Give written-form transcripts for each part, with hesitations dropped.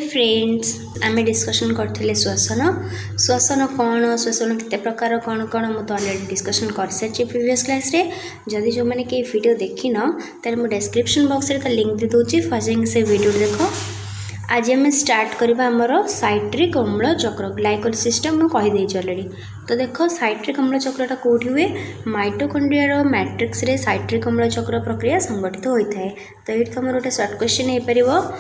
Friends आम discussion करते श्वसन श्वसन कौन श्वसन केते प्रकार कौन कौन मुझे अलरेडी डिस्कसन कर सारी प्रीवियस क्लास रे जदि जो मैंने कि वीडियो देखी न तेल मुझे डिस्क्रिप्शन बॉक्स रे लिंक दे दूची फर्स्ट से वीडियो देख। आज आम स्टार्ट करवा आमर साइट्रिक अम्ल चक्र ग्लाइकोल सिस्टम मुझे कहीदे अलरेडी। तो देख साइट्रिक अम्ल चक्रटा कौटी हुए माइटोकॉन्ड्रिया मैट्रिक्स रे साइट्रिक अम्ल चक्र प्रक्रिया संगठित होता है। तो ये तुम गोटे सर्ट क्वेश्चन हो पार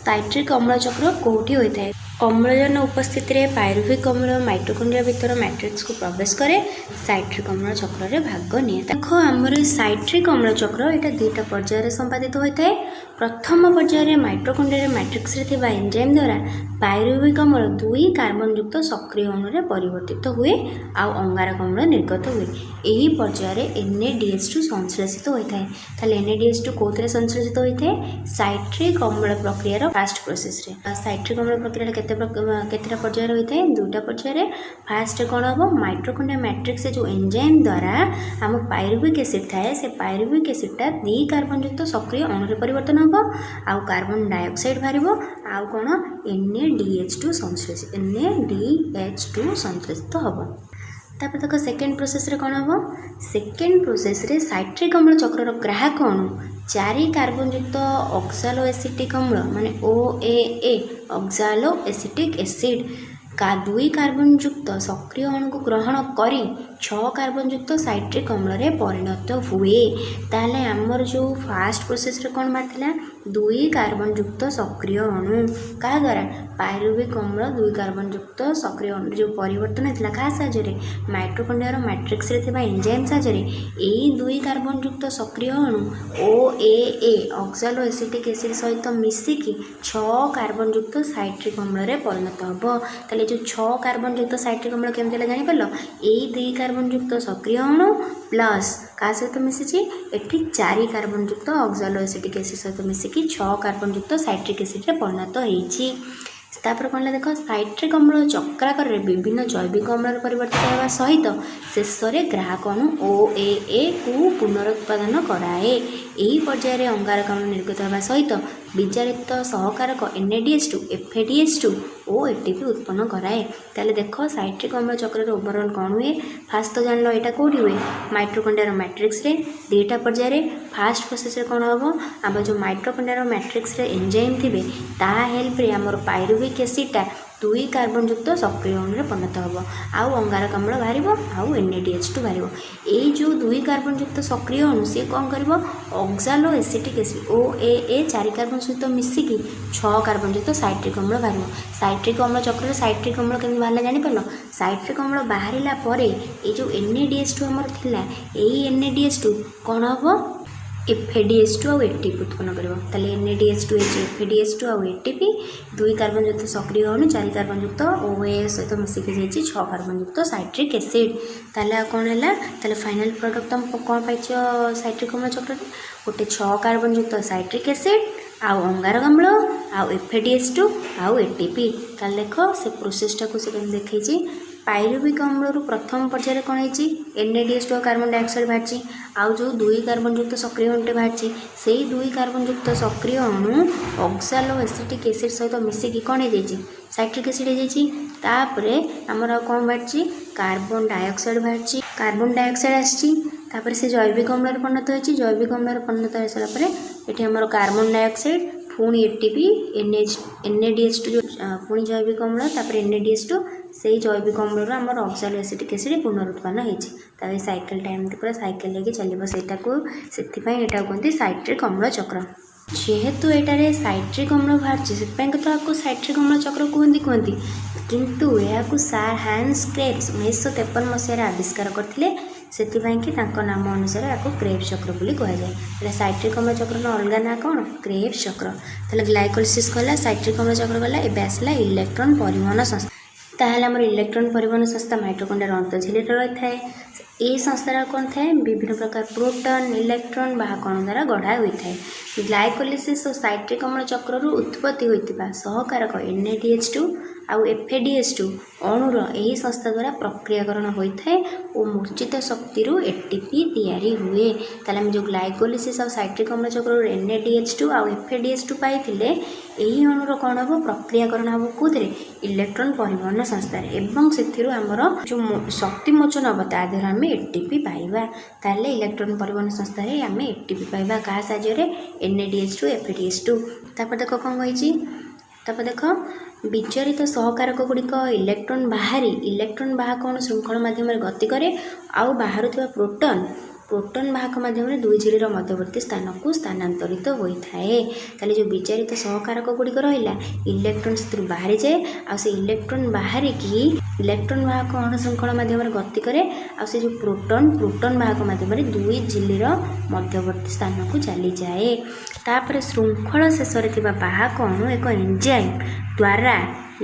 साइट्रिक अम्ल चक्र कौटी होता है। अम्लजान उपस्थित रे पायरुविक अम्ल माइटोकॉन्ड्रिया भीतर मैट्रिक्स को प्रवेश करे साइट्रिक अम्ल चक्र रे भाग निये। देखो आमर साइट्रिक अम्ल चक्र यहाँ दुईटा पर्यायर संपादित होता है। प्रथम पर्यायर माइटोकॉन्ड्रिया मैट्रिक्स रे थिबा एंजाइम द्वारा पायरुविक अम्ल 2 कार्बन युक्त सक्रिय अणु रे परिवर्तित हुए आउ अंगारक अम्ल निर्गत हुए। यही पर्यायर NADH2 संश्लेषित होता है। ताले NADH2 कोथरे संश्लेषित होता है साइट्रिक अम्ल प्रक्रिया फास्ट प्रोसेस रे। साइट्रिक अम्ल प्रक्रिया केतेटा पर्यायर होता है दुईटा पर्यायर। फास्ट कौन हम माइटोकॉन्ड्रिया मैट्रिक्स जो एंजाइम द्वारा आम पायरुविक एसिड थाए से पायरुविक एसिडटा 2 कार्बन युक्त सक्रिय अणु रे परिवर्तन हम आउ कार्बन डाइऑक्साइड बाहर आउ कौन NADH2 संश्लेषित हम। तापर देख सेकेंड प्रोसेस रे कौन हम सेकेंड प्रोसेस रे साइट्रिक अम्ल चक्र ग्राहक अणु 4 कार्बन युक्त ऑक्सालो एसिटिक अम्ल माने OAA ऑक्सालो एसिटिक एसिड का 2 कार्बन युक्त सक्रिय अणु को ग्रहण करी 6 कार्बन युक्त साइट्रिक अम्ल रे परिणत हुए। ताले आमर जो फास्ट प्रोसेस रे कौन बाहर 2 कार्बन युक्त सक्रिय अणु क्या द्वारा पायरुविक अम्ल 2 कार्बन युक्त सक्रिय अणु जो परिवर्तन होता क्या साहाय्य माइटोकॉन्ड्रिया मैट्रिक्स रे थिबा एंजाइम साहाय्य यही 2 कार्बन युक्त सक्रिय अणु OAA ऑक्सालो एसिटिक एसिड सहित मिसिकी 6 कार्बन युक्त साइट्रिक अम्ल रे परिणत हम। ताले जो 6 कार्बन युक्त साइट्रिक अम्ल केमती जानी पार यही 2 कार्बन युक्त सक्रिय अणु प्लस क्या सहित मिसी एटी 4 कार्बन युक्त ऑक्सालो एसिटिक एसिड सहित मिसिकी 6 कार्बन युक्त साइट्रिक एसिड रे परिणत होइछि। तापर कौन देख साइट्रिक अम्ल चक्राकर विभिन्न जैविक अम्ल परिवर्तित होगा सहित शेष में ग्राहक अणु OAA को पुनरुत्पादन कराए। यही पर्यायर अंगारक अम्ल निर्गत होगा सहित विजारित सहकारक NADH2 FADH2 और ATP उत्पन्न कराए। ताले देख साइट्रिक अम्ल चक्र ओवरऑल कौन हुए फास्ट तो जान लो यहाँ कौटी हुए माइटोकॉन्ड्रिया मैट्रिक्स रे 2टा पर्यायर। फास्ट प्रोसेस रे कौन हम आम जो माइटोकॉन्ड्रिया मैट्रिक्स रे एंजाइम थे ता हेल्प रे आमर पायरुविक एसिडटा 2 कार्बन युक्त सक्रिय अणु रे परिणत हम आउ अंगारक अम्ल बाहर आउ NADH2 बाहर। यही जो 2 कार्बन युक्त सक्रिय अणु सी कौन कर oxalo acetic acid OAA 4 carbon सहित मिसिकी 6 कार्बन युक्त साइट्रिक अम्ल बाहर। साइट्रिक अम्ल चक्र साइट्रिक अम्ल केमती बाहर जानी पार साइट्रिक अम्ल बाहरिला परे ये जो NADH2 आमर थिला यही NADH2 कौन हम FADH2 और ATP उत्पन्न कर। NADH2 FADH2 और ATP 2 कार्बन युक्त सक्रिय अणु 4 कार्बन युक्त OAA सहित मिसिकी जाइए 6 कार्बन युक्त साइट्रिक एसिड। ताले कौन है फाइनल प्रोडक्ट तुम कौन पाइछ साइट्रिक अम्ल चक्र गोटे 6 कार्बन युक्त साइट्रिक एसिड आउ अंगारक अम्ल आउ FADH2 आउ ATP। ताले देख से प्रोसेसटा को से देखी पायरुविक अम्ल प्रथम पर्यायर कौन है NADH2 कार्बन डाइऑक्साइड बाहर आउ जो 2 कार्बन युक्त सक्रिय अणुटे बाहर से 2 कार्बन युक्त सक्रिय अणु ऑक्सालो एसिटिक एसिड सहित मिसिकी कौन हो साइट्रिक एसिड हो तापरे आमर कौन बाहर कार्बन डाइऑक्साइड बाहर कार्बन डाइऑक्साइड आसी तापर से जैविक अम्ल परिणत होती जैविक अम्ल परिणत हो सारापर ये आमर कार्बन डाइऑक्साइड पुणी ATP NADH2 जो पुणी जैविक अम्ल तापर NADH2 से जैविक अम्ल आमर ऑक्सालो एसिटिक एसिड पुनरुत्पन्न होती साइकेल टाइम पूरा साइकेल लेके चलो से कहते साइट्रिक अम्ल चक्र। जेहेतु ये साइट्रिक अम्ल बाहर से आपको साइट्रिक अम्ल चक्र कहती किंतु यह सार हैंस क्रेब्स 1953 मसीह आविष्कार करते से नाम अनुसार आपको क्रेब्स चक्र बोली कहुए। साइट्रिक अम्ल चक्र अलग ना कौन क्रेब्स चक्र। ताले ग्लाइकोलिसिस गला साइट्रिक अम्ल चक्र गला ए आसला इलेक्ट्रॉन परिवहन संस्था। ताहले आमर इलेक्ट्रॉन परिवहन संस्था माइटोकॉन्ड्रिया अंतःझिल्ली रही है। এই ସଂସ୍ଥାର କ'ଣ ଥାଏ ବିଭିନ୍ନ ପ୍ରକାର ପ୍ରୋଟନ୍ ଇଲେକ୍ଟ୍ରନ୍ ବାହକ ଅଣୁ ଦ୍ୱାରା ଗଢ଼ା ହୋଇଥାଏ। ଗ୍ଲାଇକୋଲିସିସ୍ ଓ ସାଇଟ୍ରିକ୍ ଅମ୍ଳ ଚକ୍ରରୁ ଉତ୍ପତ୍ତି ହୋଇଥିବା ସହକାରକ NADH2 ଆଉ FADH2 ଅଣୁର ଏହି ସଂସ୍ଥା ଦ୍ୱାରା ପ୍ରକ୍ରିୟାକରଣ ହୋଇଥାଏ ଓ ମୂର୍ଚ୍ଛିତ ଶକ୍ତିରୁ ATP ତିଆରି ହୁଏ। ତାହେଲେ ଆମେ ଯେଉଁ ଗ୍ଲାଇକୋଲିସିସ୍ ଆଉ ସାଇଟ୍ରିକ୍ ଅମ୍ଳ ଚକ୍ରରୁ NADH2 ଆଉ FADH2 ପାଇଥିଲେ ଏହି ଅଣୁର କ'ଣ ହେବ ପ୍ରକ୍ରିୟାକରଣ ହେବ କେଉଁଥିରେ ଇଲେକ୍ଟ୍ରନ୍ ପରିବହନ ସଂସ୍ଥାରେ ଏବଂ ସେଥିରୁ ଆମର ଯେଉଁ ଶକ୍ତି ମୋଚନ ହେବ ତା ଦେହରେ ଆମେ ATP ପାଇବା। ତାହେଲେ ଇଲେକ୍ଟ୍ରନ୍ ପରିବହନ ସଂସ୍ଥାରେ ଆମେ ATP ପାଇବା କାହା ସାହାଯ୍ୟରେ NADH2 FADH2। ତାପରେ ଦେଖ କ'ଣ କହିଛି ତାପରେ ଦେଖ ବିଚରିତ ସହକାରକ ଗୁଡ଼ିକ ଇଲେକ୍ଟ୍ରନ୍ ବାହକ ଅଣୁ ଶୃଙ୍ଖଳ ମାଧ୍ୟମରେ ଗତି କରେ ଆଉ ବାହାରୁଥିବା ପ୍ରୋଟନ୍ ବାହକ ମାଧ୍ୟମରେ ଦୁଇ ଝିଲ୍ଲିର ମଧ୍ୟବର୍ତ୍ତୀ ସ୍ଥାନକୁ ସ୍ଥାନାନ୍ତରିତ ହୋଇଥାଏ। ତାହେଲେ ଯେଉଁ ବିଚାରିତ ସହକାରକ ଗୁଡ଼ିକ ରହିଲା ଇଲେକ୍ଟ୍ରନ୍ ସେଥିରୁ ବାହାରିଯାଏ ଆଉ ସେ ଇଲେକ୍ଟ୍ରନ୍ ବାହାରିକି ଇଲେକ୍ଟ୍ରନ୍ ବାହକ ଅଣୁ ଶୃଙ୍ଖଳ ମାଧ୍ୟମରେ ଗତି କରେ ଆଉ ସେ ଯେଉଁ ପ୍ରୋଟନ୍ ବାହକ ମାଧ୍ୟମରେ ଦୁଇ ଝିଲ୍ଲିର ମଧ୍ୟବର୍ତ୍ତୀ ସ୍ଥାନକୁ ଚାଲିଯାଏ। ତାପରେ ଶୃଙ୍ଖଳ ଶେଷରେ ଥିବା ବାହକ ଅଣୁ ଏକ ଏଞ୍ଜାଇମ୍ ଦ୍ୱାରା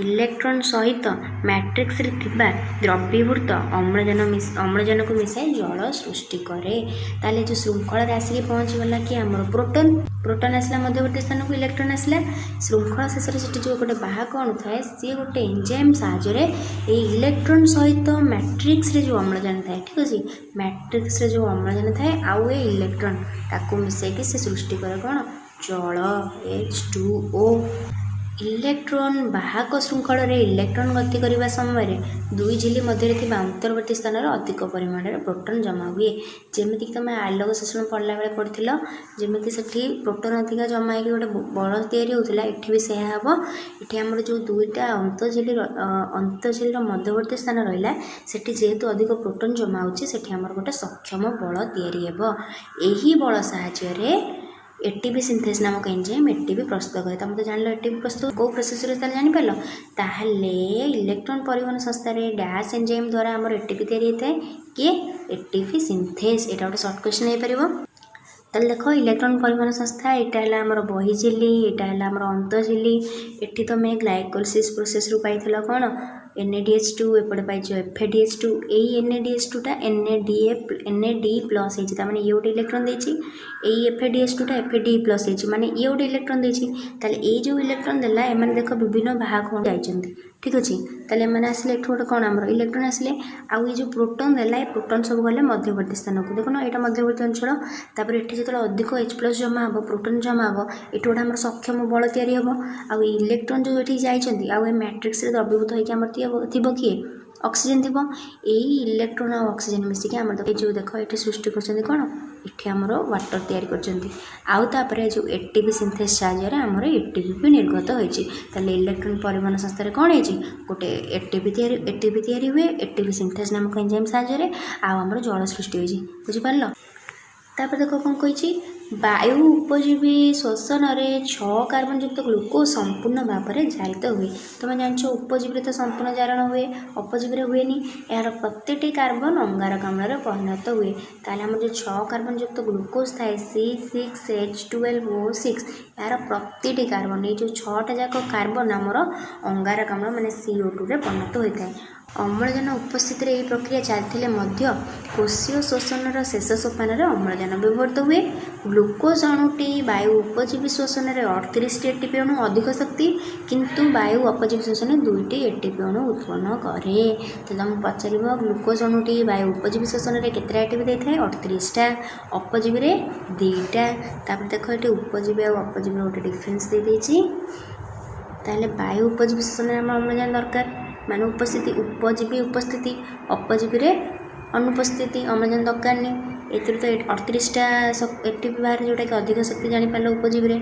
ଇଲେକ୍ଟ୍ରନ୍ ସହିତ ମ୍ୟାଟ୍ରିକ୍ସରେ ଥିବା ଦ୍ରବୀଭୂତ ଅମ୍ଳଜାନକୁ ମିଶାଇ ଜଳ ସୃଷ୍ଟି କରେ। ତାହେଲେ ଯେଉଁ ଶୃଙ୍ଖଳରେ ଆସିକି ପହଞ୍ଚିଗଲା କି ଆମର ପ୍ରୋଟନ୍ ଆସିଲା ମଧ୍ୟବର୍ତ୍ତୀ ସ୍ଥାନକୁ ଇଲେକ୍ଟ୍ରନ୍ ଆସିଲା ଶୃଙ୍ଖଳ ଶେଷରେ ସେଠି ଯେଉଁ ଗୋଟେ ବାହକ ଅଣୁ ଥାଏ ସିଏ ଗୋଟେ ଏଞ୍ଜାଇମ୍ ସାହାଯ୍ୟରେ ଏଇ ଇଲେକ୍ଟ୍ରନ୍ ସହିତ ମ୍ୟାଟ୍ରିକ୍ସରେ ଯେଉଁ ଅମ୍ଳଜାନ ଥାଏ ଠିକ୍ ଅଛି ମ୍ୟାଟ୍ରିକ୍ସରେ ଯେଉଁ ଅମ୍ଳଜାନ ଥାଏ ଆଉ ଏ ଇଲେକ୍ଟ୍ରନ୍ ତାକୁ ମିଶାଇକି ସେ ସୃଷ୍ଟି କରେ କ'ଣ ଜଳ H2O। ଇଲେକ୍ଟ୍ରନ୍ ବାହକ ଶୃଙ୍ଖଳରେ ଇଲେକ୍ଟ୍ରନ୍ ଗତି କରିବା ସମୟରେ ଦୁଇ ଝିଲ୍ଲି ମଧ୍ୟରେ ଥିବା ଅନ୍ତର୍ବର୍ତ୍ତୀ ସ୍ଥାନରେ ଅଧିକ ପରିମାଣରେ ପ୍ରୋଟନ୍ ଜମା ହୁଏ। ଯେମିତିକି ତୁମେ ଆଲୋକ ଶୋଷଣ ପଢ଼ିଲା ବେଳେ ପଢ଼ିଥିଲ ଯେମିତି ସେଠି ପ୍ରୋଟନ୍ ଅଧିକା ଜମା ହେଇକି ଗୋଟେ ବଳ ତିଆରି ହେଉଥିଲା ଏଠି ବି ସେୟା ହେବ। ଏଠି ଆମର ଯେଉଁ ଦୁଇଟା ଅନ୍ତଃଝିଲ୍ଲିର ମଧ୍ୟବର୍ତ୍ତୀ ସ୍ଥାନ ରହିଲା ସେଠି ଯେହେତୁ ଅଧିକ ପ୍ରୋଟନ୍ ଜମା ହେଉଛି ସେଠି ଆମର ଗୋଟେ ସକ୍ଷମ ବଳ ତିଆରି ହେବ। ଏହି ବଳ ସାହାଯ୍ୟରେ ATP ସିନ୍ଥେସ୍ ନାମକ ଏଞ୍ଜାଇମ୍ ATP ପ୍ରସ୍ତୁତ କରେ। ତୁମେ ତ ଜାଣିଲ ATP ପ୍ରସ୍ତୁତ କେଉଁ ପ୍ରୋସେସ୍ରେ ତାହେଲେ ଜାଣିପାରିଲ। ତାହେଲେ ଇଲେକ୍ଟ୍ରନ୍ ପରିବହନ ସଂସ୍ଥାରେ ଡ୍ୟାସ୍ ଏଞ୍ଜାଇମ୍ ଦ୍ୱାରା ଆମର ATP ତିଆରି ହୋଇଥାଏ କିଏ ATP ସିନ୍ଥେସ୍। ଏଇଟା ଗୋଟେ ସର୍ଟ କ୍ୱେଶ୍ଚନ୍ ହେଇପାରିବ। ତାହେଲେ ଦେଖ ଇଲେକ୍ଟ୍ରନ୍ ପରିବହନ ସଂସ୍ଥା ଏଇଟା ହେଲା ଆମର ବହିଝିଲ୍ଲି ଏଇଟା ହେଲା ଆମର ଅନ୍ତଃଝିଲ୍ଲି। ଏଠି ତୁମେ ଗ୍ଲାଇକୋଲିସିସ୍ ପ୍ରୋସେସ୍ରୁ ପାଇଥିଲ କ'ଣ NADH2 ଏପଟେ ପାଇଛ FADH2 ଏଇ NADH2ଟା NAD ପ୍ଲସ୍ ହେଇଛି ତାମାନେ ଇଏ ଗୋଟେ ଇଲେକ୍ଟ୍ରନ୍ ଦେଇଛି ଏଇ FADH2ଟା FAD ପ୍ଲସ୍ ହେଇଛି ମାନେ ଇଏ ଗୋଟେ ଇଲେକ୍ଟ୍ରନ୍ ଦେଇଛି। ତାହେଲେ ଏଇ ଯେଉଁ ଇଲେକ୍ଟ୍ରନ୍ ଦେଲା ଏମାନେ ଦେଖ ବିଭିନ୍ନ ବାହକ ଅଣୁ ଯାଇଛନ୍ତି ଠିକ୍ ଅଛି। ତାହେଲେ ଏମାନେ ଆସିଲେ ଏଠୁ ଗୋଟେ କ'ଣ ଆମର ଇଲେକ୍ଟ୍ରନ୍ ଆସିଲେ ଆଉ ଏଇ ଯେଉଁ ପ୍ରୋଟନ୍ ଦେଲା ଏ ପ୍ରୋଟନ୍ ସବୁ ଗଲେ ମଧ୍ୟବର୍ତ୍ତୀ ସ୍ଥାନକୁ ଦେଖୁନ ଏଇଟା ମଧ୍ୟବର୍ତ୍ତୀ ଅଞ୍ଚଳ। ତାପରେ ଏଠି ଯେତେବେଳେ ଅଧିକ H+ ଜମା ହେବ ପ୍ରୋଟନ୍ ଜମା ହେବ ଏଠି ଗୋଟେ ଆମର ସକ୍ଷମ ବଳ ତିଆରି ହେବ ଆଉ ଏ ଇଲେକ୍ଟ୍ରନ୍ ଯେଉଁ ଏଠି ଯାଇଛନ୍ତି ଆଉ ଏ ମ୍ୟାଟ୍ରିକ୍ସରେ ଦ୍ରବୀଭୂତ ହୋଇକି ଆମର ଥିବ କିଏ ଅକ୍ସିଜେନ୍ ଥିବ। ଏଇ ଇଲେକ୍ଟ୍ରନ୍ ଆଉ ଅକ୍ସିଜେନ୍ ମିଶିକି ଆମର ଏ ଯେଉଁ ଦେଖ ଏଠି ସୃଷ୍ଟି କରୁଛନ୍ତି କ'ଣ ଏଠି ଆମର ୱାଟର ତିଆରି କରୁଛନ୍ତି ଆଉ ତାପରେ ଯେଉଁ ATP ସିନ୍ଥେସ୍ ସାହାଯ୍ୟରେ ଆମର ATP ବି ନିର୍ଗତ ହୋଇଛି। ତାହେଲେ ଇଲେକ୍ଟ୍ରନ୍ ପରିବହନ ସଂସ୍ଥାରେ କ'ଣ ହେଇଛି ଗୋଟେ ATP ତିଆରି ହୁଏ ATP ସିନ୍ଥେସ୍ ନାମକ ଏଞ୍ଜାଇମ୍ ସାହାଯ୍ୟରେ ଆଉ ଆମର ଜଳ ସୃଷ୍ଟି ହୋଇଛି ବୁଝିପାରିଲ। ତାପରେ ଦେଖ କ'ଣ କହିଛି ବାୟୁ ଉପଜୀବୀ ଶ୍ଵସନରେ 6 କାର୍ବନ ଯୁକ୍ତ ଗ୍ଲୁକୋଜ୍ ସମ୍ପୂର୍ଣ୍ଣ ଭାବରେ ଜାରିତ ହୁଏ। ତୁମେ ଜାଣିଛ ଉପଜୀବୀରେ ତ ସମ୍ପୂର୍ଣ୍ଣ ଜାରଣ ହୁଏ ଅପଜୀବୀରେ ହୁଏନି। ଏହାର ପ୍ରତିଟି କାର୍ବନ ଅଙ୍ଗାରକାମ୍ଳରେ ପରିଣତ ହୁଏ। ତାହେଲେ ଆମର ଯେଉଁ 6 କାର୍ବନ ଯୁକ୍ତ ଗ୍ଲୁକୋଜ୍ ଥାଏ C6H12O6 ଏହାର ପ୍ରତିଟି କାର୍ବନ ଏଇ ଯେଉଁ 6ଟା ଯାକ କାର୍ବନ ଆମର ଅଙ୍ଗାରକାମ୍ଳ ମାନେ CO2ରେ ପରିଣତ ହୋଇଥାଏ। ଅମ୍ଳଜାନ ଉପସ୍ଥିତିରେ ଏହି ପ୍ରକ୍ରିୟା ଚାଲିଥିଲେ ମଧ୍ୟ କୋଷୀୟ ଶୋଷଣର ଶେଷ ସୋପାନରେ ଅମ୍ଳଜାନ ବ୍ୟବହୃତ ହୁଏ। ଗ୍ଲୁକୋଜ୍ ଅଣୁଟି ବାୟୁ ଉପଜୀବୀ ଶୋଷଣରେ 38ଟି ATP ଅଣୁ ଅଧିକ ଶକ୍ତି କିନ୍ତୁ ବାୟୁ ଅପଜୀବୀ ଶୋଷଣରେ 2ଟି ATP ଅଣୁ ଉତ୍ପନ୍ନ କରେ। ତ ତୁମକୁ ପଚାରିବ ଗ୍ଲୁକୋଜ୍ ଅଣୁଟି ବାୟୁ ଉପଜୀବୀ ଶୋଷଣରେ କେତେଟା ATP ଦେଇଥାଏ 38ଟା ଅପଜୀବୀରେ 2ଟା। ତାପରେ ଦେଖ ଏଠି ଉପଜୀବୀ ଆଉ ଅପଜୀବୀର ଗୋଟେ ଡିଫରେନ୍ସ ଦେଇଦେଇଛି। ତାହେଲେ ବାୟୁ ଉପଜୀବୀ ଶୋଷଣରେ ଆମର ଅମ୍ଳଜାନ ଦରକାର ମାନେ ଉପଜୀବୀ ଉପସ୍ଥିତି ଅପଜୀବୀରେ ଅନୁପସ୍ଥିତି ଅମ୍ଳଜାନ ଦରକାରନି। ଏଥିରୁ ତ 38ଟା ATP ବାହାରେ ଯେଉଁଟାକି ଅଧିକ ଶକ୍ତି ଜାଣିପାରିଲ ଉପଜୀବୀରେ।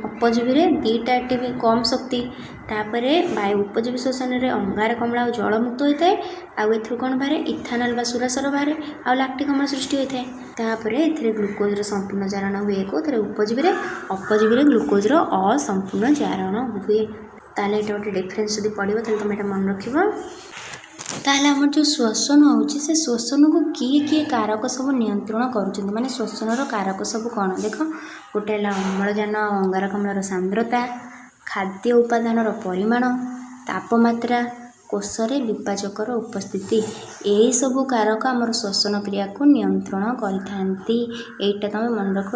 ଅପଜୀବୀରେ 2ଟା ATP କମ୍ ଶକ୍ତି। ତାପରେ ବାୟୁ ଉପଜୀବୀ ଶୋଷଣରେ ଅଙ୍ଗାରକାମ୍ଳ ଆଉ ଜଳ ମୁକ୍ତ ହୋଇଥାଏ ଆଉ ଏଥିରୁ କ'ଣ ବାହାରେ ଇଥାନଲ୍ ବା ସୁରାସର ବାହାରେ ଆଉ ଲାକ୍ଟିକ୍ ଅମ୍ଳ ସୃଷ୍ଟି ହୋଇଥାଏ। ତାପରେ ଏଥିରେ ଗ୍ଲୁକୋଜ୍ର ସମ୍ପୂର୍ଣ୍ଣ ଜାରଣ ହୁଏ କେଉଁଥିରେ ଉପଜୀବୀରେ ଅପଜୀବୀରେ ଗ୍ଲୁକୋଜ୍ର ଅସମ୍ପୂର୍ଣ୍ଣ ଜାରଣ ହୁଏ। ତାହେଲେ ଏଇଟା ଗୋଟେ ଡିଫରେନ୍ସ ଯଦି ପଡ଼ିବ ତାହେଲେ ତୁମେ ଏଇଟା ମନେ ରଖିବ। ତାହେଲେ ଆମର ଯେଉଁ ଶ୍ଵସନ ହେଉଛି ସେ ଶ୍ଵସନକୁ କିଏ କାରକ ସବୁ ନିୟନ୍ତ୍ରଣ କରୁଛନ୍ତି ମାନେ ଶ୍ଵସନର କାରକ ସବୁ କ'ଣ ଦେଖ ଗୋଟେ ହେଲା ଅମ୍ଳଜାନ ଅଙ୍ଗାରକାମ୍ଳର ସାନ୍ଦ୍ରତା ଖାଦ୍ୟ ଉପାଦାନର ପରିମାଣ ତାପମାତ୍ରା କୋଷରେ ବିପାଚକର ଉପସ୍ଥିତି ଏହି ସବୁ କାରକ ଆମର ଶ୍ଵସନ କ୍ରିୟାକୁ ନିୟନ୍ତ୍ରଣ କରିଥାନ୍ତି। ଏଇଟା ତମେ ମନେ ରଖ।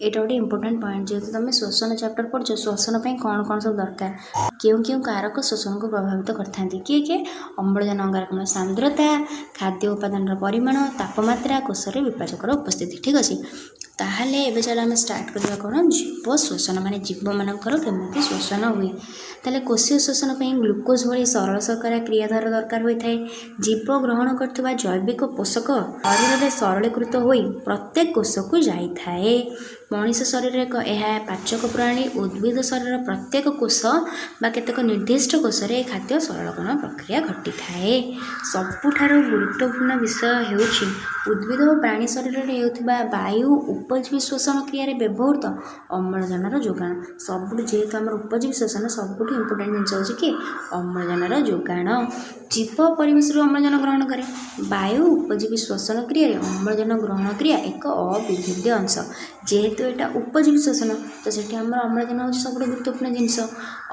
ଏଇଟା ଗୋଟେ ଇମ୍ପୋର୍ଟାଣ୍ଟ ପଏଣ୍ଟ। ଯେହେତୁ ତମେ ଶ୍ଵସନ ଚାପ୍ଟର ପଢ଼ୁଛ, ଶ୍ଵସନ ପାଇଁ କ'ଣ କ'ଣ ସବୁ ଦରକାର, କେଉଁ କାରକ ଶ୍ଵସନକୁ ପ୍ରଭାବିତ କରିଥାନ୍ତି, କିଏ ଅମ୍ଳଜାନ ଅଙ୍ଗାରକାମ୍ଳ ସାନ୍ଦ୍ରତା, ଖାଦ୍ୟ ଉପାଦାନର ପରିମାଣ, ତାପମାତ୍ରା, କୋଷରେ ବିପାଚକର ଉପସ୍ଥିତି। ଠିକ୍ ଅଛି। ତାହେଲେ ଏବେ ଚାଲ ଆମେ ଷ୍ଟାର୍ଟ କରିବା କ'ଣ, ଜୀବ ଶ୍ଵସନ, ମାନେ ଜୀବମାନଙ୍କର କେମିତି ଶ୍ଵସନ ହୁଏ। ତାହେଲେ କୋଷୀୟ ଶ୍ଵସନ ପାଇଁ ଗ୍ଲୁକୋଜ ଭଳି ସରଳ ଶର୍କରା କ୍ରିୟାଧାର ଦରକାର ହୋଇଥାଏ। ଜୀବ ଗ୍ରହଣ କରୁଥିବା ଜୈବିକ ପୋଷକ ଶରୀରରେ ସରଳୀକୃତ ହୋଇ ପ୍ରତ୍ୟେକ କୋଷକୁ ଯାଇଥାଏ। ମଣିଷ ଶରୀରରେ ଏହା ପାଚକ ପ୍ରଣାଳୀ। ଉଦ୍ଭିଦ ଶରୀରର ପ୍ରତ୍ୟେକ କୋଷ ବା କେତେକ ନିର୍ଦ୍ଦିଷ୍ଟ କୋଷରେ ଏହି ଖାଦ୍ୟ ସରଳକରଣ ପ୍ରକ୍ରିୟା ଘଟିଥାଏ। ସବୁଠାରୁ ଗୁରୁତ୍ୱପୂର୍ଣ୍ଣ ବିଷୟ ହେଉଛି ଉଦ୍ଭିଦ ଓ ପ୍ରାଣୀ ଶରୀରରେ ହେଉଥିବା ବାୟୁ ଉପଜୀବୀ ଶ୍ଵସନ କ୍ରିୟାରେ ବ୍ୟବହୃତ ଅମ୍ଳଜାନର ଯୋଗାଣ। ସବୁଠୁ ଯେହେତୁ ଆମର ଉପଜୀବୀ ଶ୍ଵସନ, ସବୁଠୁ ଇମ୍ପୋର୍ଟାଣ୍ଟ ଜିନିଷ ହେଉଛି କି ଅମ୍ଳଜାନର ଯୋଗାଣ। ଜୀବ ପରିବେଶରୁ ଅମ୍ଳଜାନ ଗ୍ରହଣ କରେ। ବାୟୁ ଉପଜୀବୀ ଶ୍ଵସନ କ୍ରିୟାରେ ଅମ୍ଳଜାନ ଗ୍ରହଣ କ୍ରିୟା ଏକ ଅବିଚ୍ଛେଦ୍ୟ ଅଂଶ। ଯେହେତୁ ଏଇଟା ଉପଜୀବୀ ଶ୍ଵସନ, ତ ସେଠି ଆମର ଅମ୍ଳଜାନ ହେଉଛି ସବୁଠୁ ଗୁରୁତ୍ୱପୂର୍ଣ୍ଣ ଜିନିଷ।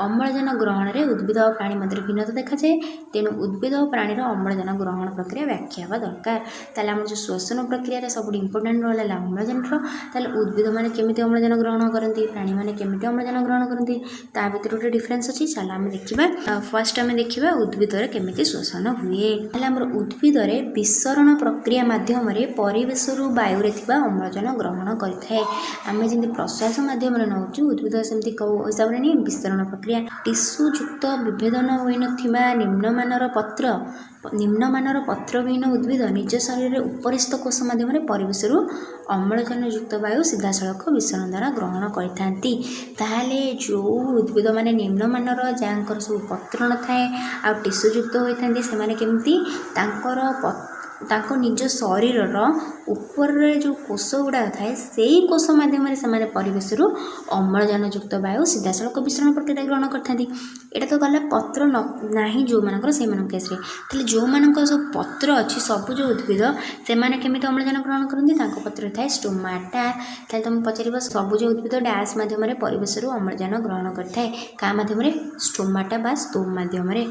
ଅମ୍ଳଜାନ ଗ୍ରହଣରେ ଉଦ୍ଭିଦ ଓ ପ୍ରାଣୀ ମଧ୍ୟରେ ଭିନ୍ନତା ଦେଖାଯାଏ। ତେଣୁ ଉଦ୍ଭିଦ ଓ ପ୍ରାଣୀର ଅମ୍ଳଜାନ ଗ୍ରହଣ ପ୍ରକ୍ରିୟା ବ୍ୟାଖ୍ୟା ହେବା ଦରକାର। ତାହେଲେ ଆମର ଯେଉଁ ଶ୍ଵସନ ପ୍ରକ୍ରିୟାରେ ସବୁଠୁ ଇମ୍ପୋର୍ଟାଣ୍ଟ ରୋଲ୍ ହେଲା ଅମ୍ଳଜାନର। ତାହେଲେ ଉଦ୍ଭିଦମାନେ କେମିତି ଅମ୍ଳଜାନ ଗ୍ରହଣ କରନ୍ତି, ପ୍ରାଣୀମାନେ କେମିତି ଅମ୍ଳଜାନ ଗ୍ରହଣ କରନ୍ତି, ତା ଭିତରେ ଗୋଟେ ଡିଫରେନ୍ସ ଅଛି। ଚାଲ ଆମେ ଦେଖିବା। ଫାର୍ଷ୍ଟ ଆମେ ଦେଖିବା ଉଦ୍ଭିଦରେ କେମିତି ଶ୍ଵସନ ହୁଏ। ତାହେଲେ ଆମର ଉଦ୍ଭିଦରେ ବିସରଣ ପ୍ରକ୍ରିୟା ମାଧ୍ୟମରେ ପରିବେଶରୁ ବାୟୁରେ ଥିବା ଅମ୍ଳଜାନ ଗ୍ରହଣ କରିଥାଏ। ଆମେ ଯେମିତି ପ୍ରଶ୍ୱାସ ମାଧ୍ୟମରେ ନେଉଛୁ, ଉଦ୍ଭିଦ ସେମିତି କେଉଁ ହିସାବରେ ନିଏ, ବିସରଣ ପ୍ରକ୍ରିୟା। ଟିସ୍ୟୁଯୁକ୍ତ ବିଭେଦନ ହୋଇନଥିବା ନିମ୍ନମାନର ପତ୍ରବିହୀନ ଉଦ୍ଭିଦ ନିଜ ଶରୀରରେ ଉପରିସ୍ଥ କୋଷ ମାଧ୍ୟମରେ ପରିବେଶରୁ ଅମ୍ଳଜାନଯୁକ୍ତ ବାୟୁ ସିଧାସଳଖ ବିସରଣ ଦ୍ୱାରା ଗ୍ରହଣ କରିଥାନ୍ତି। ତାହେଲେ ଯେଉଁ ଉଦ୍ଭିଦମାନେ ନିମ୍ନମାନର, ଯାହାଙ୍କର ସବୁ ପତ୍ର ନଥାଏ ଆଉ ଟିସ୍ୟୁଯୁକ୍ତ ହୋଇଥାନ୍ତି, ସେମାନେ କେମିତି ତାଙ୍କ ନିଜ ଶରୀରର ଉପରରେ ଯେଉଁ କୋଷ ଗୁଡ଼ାକ ଥାଏ, ସେଇ କୋଷ ମାଧ୍ୟମରେ ସେମାନେ ପରିବେଶରୁ ଅମ୍ଳଜାନଯୁକ୍ତ ବାୟୁ ସିଧାସଳଖ ବିସରଣ ପ୍ରକ୍ରିୟା ଗ୍ରହଣ କରିଥାନ୍ତି। ଏଇଟା ତ ଗଲା ପତ୍ର ନାହିଁ ଯେଉଁମାନଙ୍କର, ସେଇମାନଙ୍କ କେସ୍ରେ। ତାହେଲେ ଯେଉଁମାନଙ୍କର ସବୁ ପତ୍ର ଅଛି, ସବୁଜ ଉଦ୍ଭିଦ, ସେମାନେ କେମିତି ଅମ୍ଳଜାନ ଗ୍ରହଣ କରନ୍ତି, ତାଙ୍କ ପତ୍ରରେ ଥାଏ ଷ୍ଟୋମାଟା। ତାହେଲେ ତୁମେ ପଚାରିବ ସବୁଜ ଉଦ୍ଭିଦ ଡ୍ୟାସ୍ ମାଧ୍ୟମରେ ପରିବେଶରୁ ଅମ୍ଳଜାନ ଗ୍ରହଣ କରିଥାଏ, କାହା ମାଧ୍ୟମରେ, ଷ୍ଟୋମାଟା ବା ସ୍ତୋମ ମାଧ୍ୟମରେ।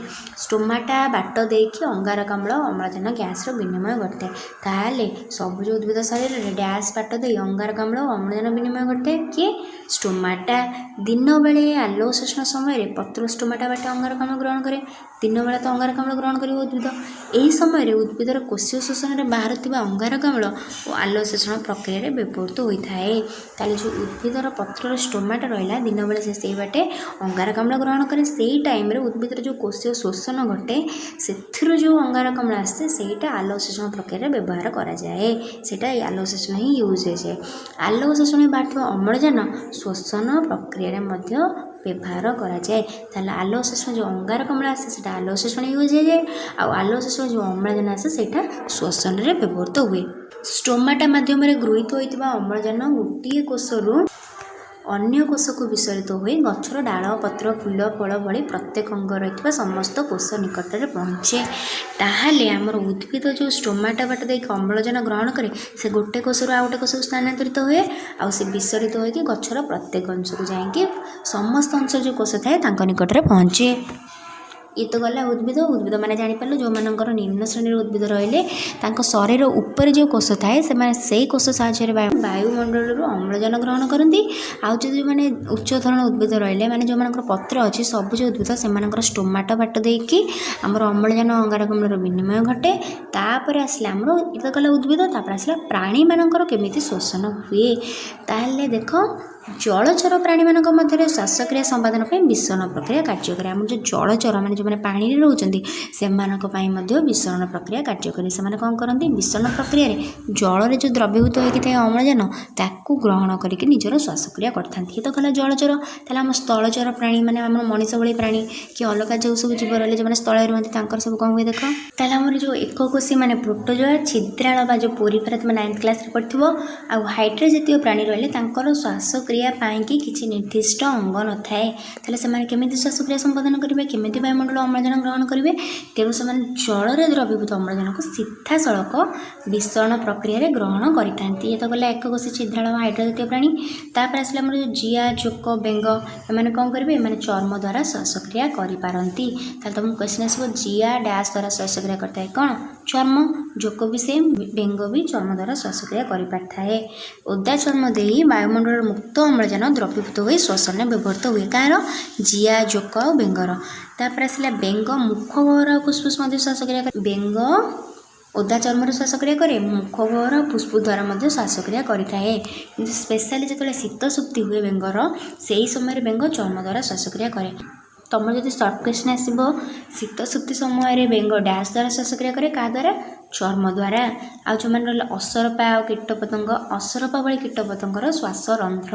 ଷ୍ଟୋମାଟା ବାଟ ଦେଇକି ଅଙ୍ଗାରକାମ୍ଳ ଅମ୍ଳଜାନ ଗ୍ୟାସର ବିନିମୟ ଘଟିଥାଏ। ତାହେଲେ ସବୁଜ ଉଦ୍ଭିଦ ଶରୀରରେ ଡ୍ୟାସ୍ ବାଟ ଦେଇ ଅଙ୍ଗାରକାମ୍ଳ ଓ ଅମ୍ଳଜାନ ବିନିମୟ ଘଟିଥାଏ, କିଏ, ଷ୍ଟୋମାଟା। ଦିନ ବେଳେ ଆଲୋକ ଶୋଷଣ ସମୟରେ ପତ୍ର ଷ୍ଟୋମାଟା ବାଟେ ଅଙ୍ଗାରକାମ୍ଳ ଗ୍ରହଣ କରେ। ଦିନ ବେଳେ ତ ଅଙ୍ଗାରକାମ୍ଳ ଗ୍ରହଣ କରିବ ଉଦ୍ଭିଦ। ଏହି ସମୟରେ ଉଦ୍ଭିଦର କୋଷୀୟ ଶୋଷଣରେ ବାହାରୁଥିବା ଅଙ୍ଗାରକାମ୍ଳ ଓ ଆଲୋକ ଶୋଷଣ ପ୍ରକ୍ରିୟାରେ ବ୍ୟବହୃତ ହୋଇଥାଏ। ତାହେଲେ ଯେଉଁ ଉଦ୍ଭିଦର ପତ୍ରର ଷ୍ଟୋମାଟା ରହିଲା, ଦିନବେଳେ ସେ ସେଇ ବାଟେ ଅଙ୍ଗାରକାମ୍ଳ ଗ୍ରହଣ କରେ। ସେଇ ଟାଇମ୍ରେ ଉଦ୍ଭିଦର ଯେଉଁ କୋଷୀୟ ଶୋଷଣ ଘଟେ, ସେଥିରୁ ଯେଉଁ ଅଙ୍ଗାରକାମ୍ଳ ଆସେ, ସେଇଟା ଆଲୋକ ଶୋଷଣ ପ୍ରକ୍ରିୟାରେ ବ୍ୟବହାର କରାଯାଏ। ସେଇଟା ଏଇ ଆଲୋକ ଶୋଷଣ ହିଁ ୟୁଜ୍ ହୋଇଯାଏ। ଆଲୋକ ଶୋଷଣ ବାହାରୁଥିବା ଅମ୍ଳଜାନ ଶ୍ଵସନ ପ୍ରକ୍ରିୟାରେ ମଧ୍ୟ ବ୍ୟବହାର କରାଯାଏ। ତାହେଲେ ଆଲୋକ ଶୋଷଣ ଯେଉଁ ଅଙ୍ଗାରକାମ୍ଳ ଆସେ, ସେଇଟା ଆଲୋକ ଶୋଷଣ ୟୁଜ୍ ହୋଇଯାଏ। ଆଉ ଆଲୋକ ଶୋଷଣ ଯେଉଁ ଅମ୍ଳଜାନ ଆସେ, ସେଇଟା ଶ୍ଵସନରେ ବ୍ୟବହୃତ ହୁଏ। ଷ୍ଟୋମାଟା ମାଧ୍ୟମରେ ଗୃହୀତ ହୋଇଥିବା ଅମ୍ଳଜାନ ଗୋଟିଏ କୋଷରୁ ଅନ୍ୟ କୋଷକୁ ବିସରିତ ହୋଇ ଗଛର ଡାଳ, ପତ୍ର, ଫୁଲ, ଫଳ ଭଳି ପ୍ରତ୍ୟେକ ଅଙ୍ଗ ରହିଥିବା ସମସ୍ତ କୋଷ ନିକଟରେ ପହଞ୍ଚେ। ତାହେଲେ ଆମର ଉଦ୍ଭିଦ ଯେଉଁ ଷ୍ଟୋମାଟା ବାଟ ଦେଇକି ଅମ୍ଳଜାନ ଗ୍ରହଣ କରେ, ସେ ଗୋଟେ କୋଷରୁ ଆଉ ଗୋଟେ କୋଷକୁ ସ୍ଥାନାନ୍ତରିତ ହୁଏ, ଆଉ ସେ ବିସରିତ ହୋଇକି ଗଛର ପ୍ରତ୍ୟେକ ଅଂଶକୁ ଯାଇକି ସମସ୍ତ ଅଂଶ ଯେଉଁ କୋଷ ଥାଏ ତାଙ୍କ ନିକଟରେ ପହଞ୍ଚେ। ଇଏ ତ ଗଲା ଉଦ୍ଭିଦ ମାନେ ଜାଣିପାରିଲୁ, ଯେଉଁମାନଙ୍କର ନିମ୍ନ ଶ୍ରେଣୀର ଉଦ୍ଭିଦ ରହିଲେ ତାଙ୍କ ଶରୀର ଉପରେ ଯେଉଁ କୋଷ ଥାଏ, ସେମାନେ ସେଇ କୋଷ ସାହାଯ୍ୟରେ ବାୟୁମଣ୍ଡଳରୁ ଅମ୍ଳଜାନ ଗ୍ରହଣ କରନ୍ତି। ଆଉ ଯେଉଁମାନେ ଉଚ୍ଚ ଧରଣ ଉଦ୍ଭିଦ ରହିଲେ, ମାନେ ଯେଉଁମାନଙ୍କର ପତ୍ର ଅଛି, ସବୁଜ ଉଦ୍ଭିଦ, ସେମାନଙ୍କର ଷ୍ଟୋମାଟା ବାଟ ଦେଇକି ଆମର ଅମ୍ଳଜାନ ଅଙ୍ଗାରକାମ୍ଳର ବିନିମୟ ଘଟେ। ତାପରେ ଆସିଲା ଆମର, ଇଏ ତ ଗଲା ଉଦ୍ଭିଦ, ତାପରେ ଆସିଲା ପ୍ରାଣୀମାନଙ୍କର କେମିତି ଶ୍ଵସନ ହୁଏ। ତାହେଲେ ଦେଖ, ଜଳଚର ପ୍ରାଣୀମାନଙ୍କ ମଧ୍ୟରେ ଶ୍ୱାସକ୍ରିୟା ସମ୍ପାଦନ ପାଇଁ ବିସରଣ ପ୍ରକ୍ରିୟା କାର୍ଯ୍ୟ କରେ। ଆମର ଯେଉଁ ଜଳଚର, ମାନେ ଯେଉଁମାନେ ପାଣିରେ ରହୁଛନ୍ତି, ସେମାନଙ୍କ ପାଇଁ ମଧ୍ୟ ବିସରଣ ପ୍ରକ୍ରିୟା କାର୍ଯ୍ୟ କରେ। ସେମାନେ କ'ଣ କରନ୍ତି, ବିସରଣ ପ୍ରକ୍ରିୟାରେ ଜଳରେ ଯେଉଁ ଦ୍ରବୀଭୂତ ହୋଇକି ଥାଏ ଅମ୍ଳଜାନ, ତାକୁ ଗ୍ରହଣ କରିକି ନିଜର ଶ୍ୱାସକ୍ରିୟା କରିଥାନ୍ତି। ଏ ତ ଗଲା ଜଳଚର। ତାହେଲେ ଆମ ସ୍ଥଳଚର ପ୍ରାଣୀ, ମାନେ ଆମର ମଣିଷ ଭଳି ପ୍ରାଣୀ କି ଅଲଗା ଯେଉଁ ସବୁ ଜୀବ ରହିଲେ ଯେଉଁମାନେ ସ୍ଥଳରେ ରୁହନ୍ତି, ତାଙ୍କର ସବୁ କ'ଣ ହୁଏ ଦେଖ। ତାହେଲେ ଆମର ଯେଉଁ ଏକକୋଷୀ, ମାନେ ପ୍ରୋଟୋଜୋଆ, ଛିଦ୍ରାଳ ବା ଯେଉଁ ପୋରିଫେରା, ତୁମେ 9th କ୍ଲାସ୍ରେ ପଢ଼ିଥିବ। ଆଉ ହାଇଡ୍ରା ଜାତୀୟ ପ୍ରାଣୀ ରହିଲେ ତାଙ୍କର ଶ୍ୱାସକ୍ରିୟା ଶ୍ୱାସକ୍ରିୟା ପାଇଁକି କିଛି ନିର୍ଦ୍ଦିଷ୍ଟ ଅଙ୍ଗ ନଥାଏ। ତାହେଲେ ସେମାନେ କେମିତି ଶ୍ୱାସକ୍ରିୟା ସମ୍ପାଦନ କରିବେ, କେମିତି ବାୟୁମଣ୍ଡଳ ଅମ୍ଳଜାନ ଗ୍ରହଣ କରିବେ? ତେଣୁ ସେମାନେ ଜଳରେ ଦ୍ରବୀଭୂତ ଅମ୍ଳଜାନକୁ ସିଧାସଳଖ ବିସରଣ ପ୍ରକ୍ରିୟାରେ ଗ୍ରହଣ କରିଥାନ୍ତି। ଏ ତ ଗଲା ଏକକୋଷୀ ଛିଦ୍ରାଳ ହାଇଡ୍ରା ଜାତୀୟ ପ୍ରାଣୀ। ତାପରେ ଆସିଲା ଆମର ଯେଉଁ ଜିଆ, ଜୋକ, ବେଙ୍ଗ, ଏମାନେ କ'ଣ କରିବେ? ଏମାନେ ଚର୍ମ ଦ୍ୱାରା ଶ୍ୱାସକ୍ରିୟା କରିପାରନ୍ତି। ତାହେଲେ ତୁମକୁ କ୍ୱେଶ୍ଚିନ୍ ଆସିବ ଜିଆ ଡ୍ୟାସ୍ ଦ୍ୱାରା ଶ୍ୱାସକ୍ରିୟା କରିଥାଏ କ'ଣ? ଚର୍ମ। ଜୋକ ବି ସେମ୍, ବେଙ୍ଗ ବି ଚର୍ମ ଦ୍ୱାରା ଶ୍ୱାସକ୍ରିୟା କରିପାରିଥାଏ। ଓଦା ଚର୍ମ ଦେଇ ବାୟୁମଣ୍ଡଳର ମୁକ୍ତ ଅମ୍ଳଜାନ ଦ୍ରବୀଭୂତ ହୋଇ ଶ୍ଵସନରେ ବ୍ୟବହୃତ ହୁଏ। କାହାର? ଜିଆ, ଜୋକ ଆଉ ବେଙ୍ଗର। ତାପରେ ଆସିଲା ବେଙ୍ଗ ମୁଖ ଗହ୍ୱର ଆଉ ଫୁସଫୁସ ମଧ୍ୟ ଶ୍ୱାସକ୍ରିୟା କରେ। ବେଙ୍ଗ ଓଦା ଚର୍ମରେ ଶ୍ୱାସକ୍ରିୟା କରେ, ମୁଖ ଗହ୍ୱର ଫୁସଫୁସ ଦ୍ୱାରା ମଧ୍ୟ ଶ୍ୱାସକ୍ରିୟା କରିଥାଏ। କିନ୍ତୁ ସ୍ପେଶାଲି ଯେତେବେଳେ ଶୀତ ସୁପ୍ତି ହୁଏ ବେଙ୍ଗର, ସେହି ସମୟରେ ବେଙ୍ଗ ଚର୍ମ ଦ୍ୱାରା ଶ୍ୱାସକ୍ରିୟା କରେ। ତୁମର ଯଦି ସର୍ଟ କ୍ୱେଶ୍ଚିନ୍ ଆସିବ ଶୀତ ସୁପ୍ତି ସମୟରେ ବେଙ୍ଗ ଡ୍ୟାସ୍ ଦ୍ୱାରା ଶ୍ୱାସକ୍ରିୟା କରେ, କାହା ଦ୍ୱାରା? ଚର୍ମ ଦ୍ୱାରା। ଆଉ ଯେଉଁମାନେ ରହିଲେ ଅସରପା ଆଉ କୀଟପତଙ୍ଗ, ଅସରପା ଭଳି କୀଟପତଙ୍ଗର ଶ୍ୱାସରନ୍ଧ୍ର।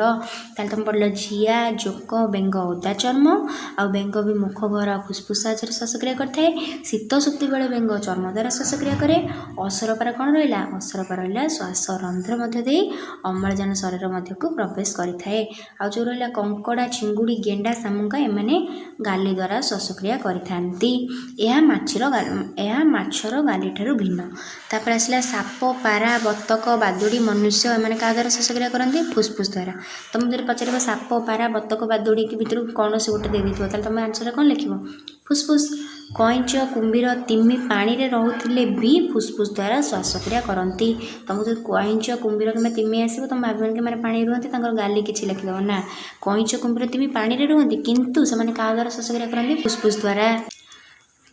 ତାହେଲେ ତୁମେ ପଢ଼ିଲ ଜିଆ, ଜୋକ, ବେଙ୍ଗ ଓଦା ଚର୍ମ, ଆଉ ବେଙ୍ଗ ବି ମୁଖ ଗହ୍ୱର ଆଉ ଫୁସଫୁସ ସାହାଯ୍ୟରେ ଶ୍ୱାସକ୍ରିୟା କରିଥାଏ। ଶୀତ ସୁପ୍ତି ବେଳେ ବେଙ୍ଗ ଚର୍ମ ଦ୍ୱାରା ଶ୍ୱାସକ୍ରିୟା କରେ। ଅସରପାର କ'ଣ ରହିଲା? ଅସରପା ରହିଲା ଶ୍ୱାସରନ୍ଧ୍ର ମଧ୍ୟ ଦେଇ ଅମ୍ଳଜାନ ଶରୀର ମଧ୍ୟକୁ ପ୍ରବେଶ କରିଥାଏ। ଆଉ ଯେଉଁ ରହିଲା କଙ୍କଡ଼ା, ଚିଙ୍ଗୁଡ଼ି, ଗେଣ୍ଡା, ଶାମୁକା, ଏମାନେ ଗାଲି ଦ୍ୱାରା ଶ୍ୱାସକ୍ରିୟା କରିଥାନ୍ତି। ଏହା ମାଛର ଗାଲିଠାରୁ ଭିନ୍ନ। ତାପରେ ଆସିଲା ସାପ, ପାରା, ବତକ, ବାଦୁଡ଼ି, ମନୁଷ୍ୟ, ଏମାନେ କାହା ଦ୍ୱାରା ଶ୍ୱାସକ୍ରିୟା କରନ୍ତି? ଫୁସଫୁସ ଦ୍ୱାରା। ତୁମକୁ ଯଦି ପଚାରିବ ସାପ, ପାରା, ବତକ, ବାଦୁଡ଼ି ଭିତରୁ କୌଣସି ଗୋଟେ ଦେଇଦେଇଥିବ, ତାହେଲେ ତୁମେ ଆନ୍ସରରେ କ'ଣ ଲେଖିବ? ଫୁସଫୁସ। କଇଁଚ, କୁମ୍ଭୀର, ତିମି ପାଣିରେ ରହୁଥିଲେ ବି ଫୁସଫୁସ ଦ୍ୱାରା ଶ୍ୱାସକ୍ରିୟା କରନ୍ତି। ତୁମକୁ ଯଦି କଇଁଚ, କୁମ୍ଭୀର କିମ୍ବା ତିମି ଆସିବ, ତୁମେ ଭାବିବନି କି ମାନେ ପାଣିରେ ରୁହନ୍ତି, ତାଙ୍କର ଗାଲି କିଛି ଲେଖିଦେବ ନା। କଇଁଚ, କୁମ୍ଭୀର, ତିମି ପାଣିରେ ରୁହନ୍ତି, କିନ୍ତୁ ସେମାନେ କାହା ଦ୍ୱାରା ଶ୍ୱାସକ୍ରିୟା କରନ୍ତି? ଫୁସଫୁସ ଦ୍ୱାରା।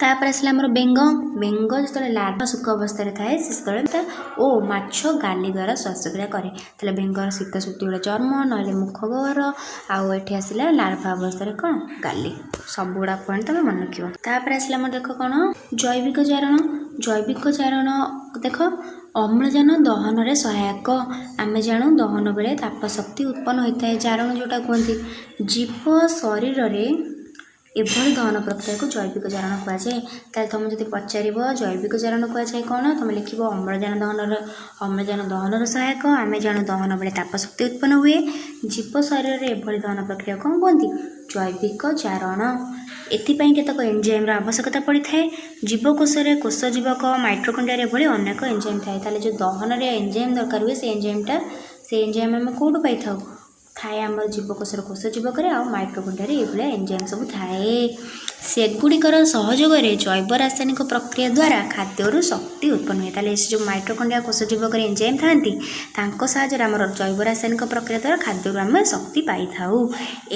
ତାପରେ ଆସିଲା ଆମର ବେଙ୍ଗ। ବେଙ୍ଗ ଯେତେବେଳେ ଲାର୍ଭା ଶୁକ ଅବସ୍ଥାରେ ଥାଏ, ସେ ସେତେବେଳେ ଓ ମାଛ ଗାଲି ଦ୍ୱାରା ଶ୍ୱାସକ୍ରିୟା କରେ। ତାହେଲେ ବେଙ୍ଗର ଶୀତ ସୁପ୍ତି ବେଳେ ଚର୍ମ, ନହେଲେ ମୁଖ ଗହ୍ୱର, ଆଉ ଏଠି ଆସିଲା ଲାର୍ଭା ଅବସ୍ଥାରେ କ'ଣ? ଗାଲି। ସବୁଗୁଡ଼ା ପଏଣ୍ଟ ତୁମେ ମନେ ରଖିବ। ତାପରେ ଆସିଲା ଆମର ଦେଖ କ'ଣ? ଜୈବିକ ଜାରଣ। ଜୈବିକ ଜାରଣ ଦେଖ ଅମ୍ଳଜାନ ଦହନରେ ସହାୟକ। ଆମେ ଜାଣୁ ଦହନ ବେଳେ ତାପ ଶକ୍ତି ଉତ୍ପନ୍ନ ହୋଇଥାଏ। ଜାରଣ ଯେଉଁଟା କୁହନ୍ତି, ଜୀବ ଶରୀରରେ ଏଭଳି ଦହନ ପ୍ରକ୍ରିୟାକୁ ଜୈବିକ ଜାରଣ କୁହାଯାଏ। ତାହେଲେ ତୁମେ ଯଦି ପଚାରିବ ଜୈବିକ ଜାରଣ କୁହାଯାଏ କ'ଣ, ତୁମେ ଲେଖିବ ଅମ୍ଳଜାନ ଦହନର ସହାୟକ। ଆମେ ଜାଣୁ ଦହନ ବେଳେ ତାପ ଶକ୍ତି ଉତ୍ପନ୍ନ ହୁଏ। ଜୀବ ଶରୀରରେ ଏଭଳି ଦହନ ପ୍ରକ୍ରିୟା କ'ଣ କୁହନ୍ତି? ଜୈବିକ ଜାରଣ। ଏଥିପାଇଁ କେତେକ ଏଞ୍ଜାଇମ୍ର ଆବଶ୍ୟକତା ପଡ଼ିଥାଏ। ଜୀବକୋଷରେ କୋଷ ଜୀବକ, ମାଇଟ୍ରୋକଣ୍ଡ୍ରିଆରେ ଏଭଳି ଅନେକ ଏଞ୍ଜାଇମ୍ ଥାଏ। ତାହେଲେ ଯେଉଁ ଦହନରେ ଏଞ୍ଜାଇମ୍ ଦରକାର ହୁଏ, ସେ ଏଞ୍ଜାଇମ୍ ଆମେ କେଉଁଠୁ ପାଇଥାଉ? ଥାଏ ଆମର ଜୀବକୋଷର କୋଷ ଜୀବକରେ ଆଉ ମାଇଟ୍ରୋକଣ୍ଡ୍ରିଆରେ ଏଇଭଳିଆ ଏଞ୍ଜାଇମ୍ ସବୁ ଥାଏ। ସେଗୁଡ଼ିକର ସହଯୋଗରେ ଜୈବ ରାସାୟନିକ ପ୍ରକ୍ରିୟା ଦ୍ୱାରା ଖାଦ୍ୟରୁ ଶକ୍ତି ଉତ୍ପନ୍ନ ହୁଏ। ତାହେଲେ ସେ ଯେଉଁ ମାଇଟ୍ରୋକଣ୍ଡ୍ରିଆ କୋଷ ଜୀବକରେ ଏଞ୍ଜାଇମ୍ ଥାନ୍ତି, ତାଙ୍କ ସାହାଯ୍ୟରେ ଆମର ଜୈବ ରାସାୟନିକ ପ୍ରକ୍ରିୟା ଦ୍ୱାରା ଖାଦ୍ୟରୁ ଆମେ ଶକ୍ତି ପାଇଥାଉ।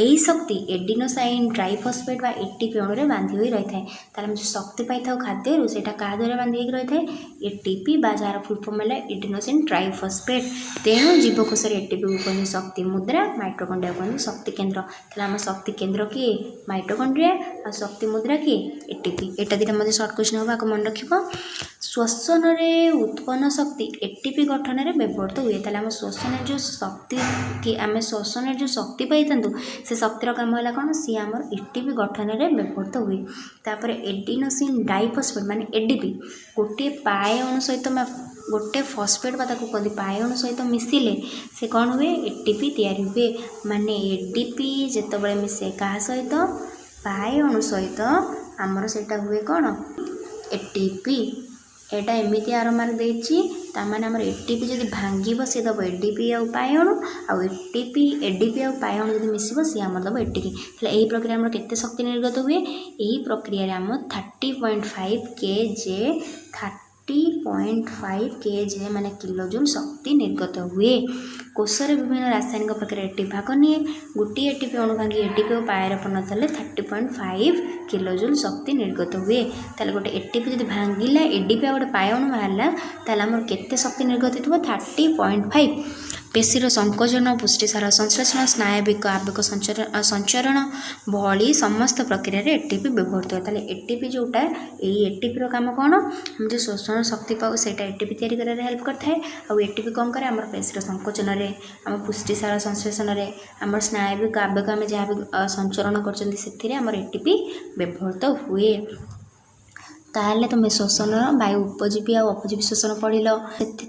ଏହି ଶକ୍ତି ଏଡିନୋସାଇନ୍ ଟ୍ରାଇଫସ୍ଫେଟ୍ ବା ଏଟିପି ଅଣୁରେ ବାନ୍ଧି ହୋଇ ରହିଥାଏ। ତାହେଲେ ଆମେ ଯେଉଁ ଶକ୍ତି ପାଇଥାଉ ଖାଦ୍ୟରୁ, ସେଇଟା କାହା ଦ୍ୱାରା ବାନ୍ଧି ହୋଇକି ରହିଥାଏ? ଏଟିପି, ବା ଯାହାର ଫୁଲ୍ ଫର୍ମ ହେଲା ଏଡିନୋସିନ୍ ଟ୍ରାଇଫସ୍ଫେଟ୍। ତେଣୁ ଜୀବକୋଷରେ ଏଟିପିକୁ କୁହନ୍ତି ଶକ୍ତି ମୁଦ୍ରା, ମାଇଟ୍ରୋକଣ୍ଡ୍ରିଆ କୁହନ୍ତି ଶକ୍ତି କେନ୍ଦ୍ର। ତାହେଲେ ଆମ ଶକ୍ତି କେନ୍ଦ୍ର କିଏ? ମାଇଟ୍ରୋକଣ୍ଡ୍ରିଆ। ଆଉ ଶକ୍ତି ମୁଦ୍ରା କିଏ? ଏଟିପି। ଏଟା ଦିଟା ମଧ୍ୟ ସର୍ଟ କ୍ୱେଶ୍ଚିନ୍ ହେବ, ଆକୁ ମନେ ରଖିବ। ଶ୍ଵସନରେ ଉତ୍ପନ୍ନ ଶକ୍ତି ଏଟିପି ଗଠନରେ ବ୍ୟବହୃତ ହୁଏ। ତାହେଲେ ଆମ ଶ୍ଵସନରେ ଯେଉଁ ଶକ୍ତି ପାଇଥାନ୍ତୁ, ସେ ଶକ୍ତିର କାମ ହେଲା କ'ଣ? ସିଏ ଆମର ଏଟିପି ଗଠନରେ ବ୍ୟବହୃତ ହୁଏ। ତାପରେ ଏଡିନୋସିନ୍ ଡାଇଫସ୍ଫେଟ୍ ମାନେ ଏଡିପି, ଗୋଟିଏ ପାଏ ଅଣୁ ସହିତ ଗୋଟେ ଫସ୍ଫେଟ୍ ବା ତାକୁ କୁହନ୍ତି ପାଏ ଅଣୁ ସହିତ ମିଶିଲେ ସେ କ'ଣ ହୁଏ? ଏଟିପି ତିଆରି ହୁଏ। ମାନେ ଏଡିପି ଯେତେବେଳେ ମିଶେ କାହା ସହିତ? ପାଏ ଅଣୁ ସହିତ, ଆମର ସେଇଟା ହୁଏ କ'ଣ? ଏଟିପି। ଏଇଟା ଏମିତି ଆର ମାର୍କ ଦେଇଛି, ତାମାନେ ଆମର ଏଟିପି ଯଦି ଭାଙ୍ଗିବ ସିଏ ଦେବ ଏଡିପି ଆଉ ପାଏ ଅଣୁ, ଆଉ ଏଡିପି ଆଉ ପାଏ ଅଣୁ ଯଦି ମିଶିବ ସିଏ ଆମର ଦେବ ଏଟିପି। ହେଲେ ଏହି ପ୍ରକ୍ରିୟା ଆମର କେତେ ଶକ୍ତି ନିର୍ଗତ ହୁଏ? ଏହି ପ୍ରକ୍ରିୟାରେ ଆମର 30.5 kJ ମାନେ କିଲୋଜୁଲ୍ ଶକ୍ତି ନିର୍ଗତ ହୁଏ। କୋଷରେ ବିଭିନ୍ନ ରାସାୟନିକ ପ୍ରକ୍ରିୟା ଏଟିପି ଭାଗ ନିଏ। ଗୋଟିଏ ଏଟିପି ଅଣୁ ଭାଙ୍ଗି ଏଟିପି ଓ ପାଏରେ ପରିଣତ ହେଲେ 30.5 କିଲୋଜୁଲ୍ ଶକ୍ତି ନିର୍ଗତ ହୁଏ। ତାହେଲେ ଗୋଟେ ଏଟିପି ଯଦି ଭାଙ୍ଗିଲା, ଏଡିପି ଆଉ ଗୋଟେ ପାଏ ଅଣୁ ବାହାରିଲା, ତାହେଲେ ଆମର କେତେ ଶକ୍ତି ନିର୍ଗତ ହେଇଥିବ? 30.5। ପେଶୀର ସଂକୋଚନ, ପୁଷ୍ଟିସାର ସଂଶ୍ଳେଷଣ, ସ୍ନାୟବିକ ଆବେଗ ସଞ୍ଚରଣ ଭଳି ସମସ୍ତ ପ୍ରକ୍ରିୟାରେ ଏଟିପି ବ୍ୟବହୃତ ହୁଏ। ତାହେଲେ ଏଟିପି ଯେଉଁଟା, ଏଇ ଏଟିପିର କାମ କ'ଣ? ଆମେ ଯେଉଁ ଶୋଷଣ ଶକ୍ତି ପାଉ ସେଇଟା ଏଟିପି ତିଆରି କରିବାରେ ହେଲ୍ପ କରିଥାଏ। ଆଉ ଏଟିପି କ'ଣ କରେ? ଆମର ପେଶୀର ସଂକୋଚନରେ, ଆମ ପୁଷ୍ଟିସାର ସଂଶ୍ଳେଷଣରେ, ଆମର ସ୍ନାୟବିକ ଆବେଗ ଆମେ ଯାହା ବି ସଞ୍ଚରଣ କରୁଛନ୍ତି ସେଥିରେ ଆମର ଏଟିପି ବ୍ୟବହୃତ ହୁଏ। ताहले तुम श्वसन वायु उपजीवी आ अपजीवी श्वसन पढ़िल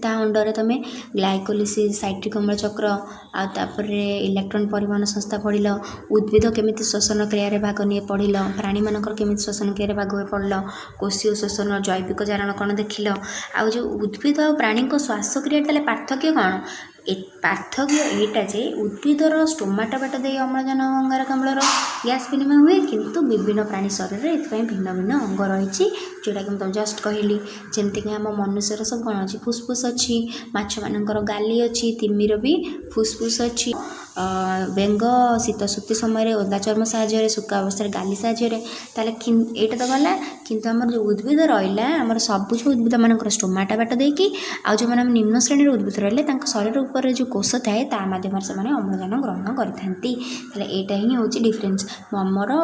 ता अंडर तुम ग्लाइकोलिसिस साइट्रिक अम्ल चक्र आपर इलेक्ट्रॉन परिवहन संस्था पढ़िल उद्भिद केमिति श्वसन क्रिय भाग निए पढ़िल प्राणी मानकर केमिति श्वसन क्रिय भाग हुए पढ़िल कोशीय श्वसन जैविक जारण कौन देखिल आउ जो उद्भिद और प्राणी श्वासक्रिया ताले पार्थक्य कौन पार्थक्य एटा जे उद्भिदर स्टोमाटा बाट दे अम्लजान अंगारकाम्लर गैस विनिमय हुए किंतु विभिन्न प्राणी शरीर में ये भिन्न भिन्न अंग रही जोटा कि मुझे जस्ट कहली जमतीक आम मनुष्यर सब कौन अच्छी फुसफुस अच्छी माछ मानकर गाली अच्छी तिमिर भी फुसफुस अच्छी बेंग शीत सुती समय ओदा चर्म साहाय्य सुखा अवस्था गाली साहाय्य ताले एटा तो गला किंतु आमर जो उद्भिद रहा आमर सबुज उद्भिद मानकर स्टोमाटा बाट देकी आ जो मैंने निम्न श्रेणी उद्भिद रही शरीर उपर जो कोष थाए ता माध्यम से अम्लजान ग्रहण करते यहाँ ही हूँ डिफरेन्स आमर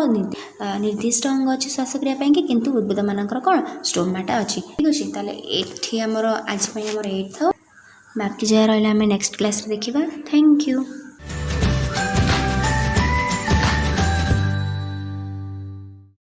निर्दिष्ट अंग अच्छी श्वासक्रिया किंतु उद्भिद मानकर कौन स्टोमाटा अच्छी ठीक अच्छे ताले ये आमर आज आमर 8 था बाकी जहाँ रहा आम नेक्स्ट क्लास देखा थैंक यू।